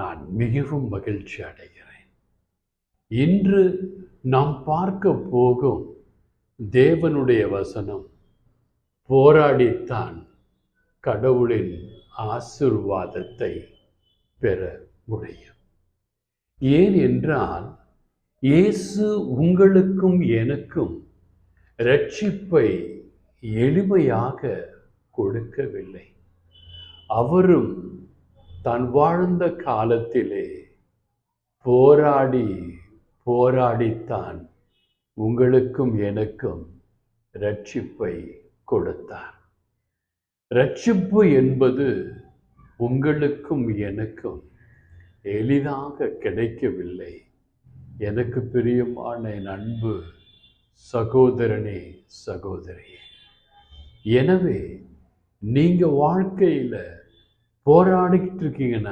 நான் மிகவும் மகிழ்ச்சி அடைகிறேன். இன்று நாம் பார்க்க போகும் தேவனுடைய வசனம், போராடித்தான் கடவுளின் ஆசீர்வாதத்தை பெற முடியும். ஏன் என்றால், இயேசு உங்களுக்கும் எனக்கும் இரட்சிப்பை எளிமையாக கொடுக்கவில்லை. அவரும் தான் வாழ்ந்த காலத்திலே போராடித்தான் உங்களுக்கும் எனக்கும் இரட்சிப்பை கொடுத்தார். இரட்சிப்பு என்பது உங்களுக்கும் எனக்கும் எளிதாக கிடைக்கவில்லை. எனக்கு பிரியமான என் அன்பு சகோதரனே, சகோதரியே, எனவே நீங்க வாழ்க்கையில போராடிட்டு இருக்கீங்கன்னா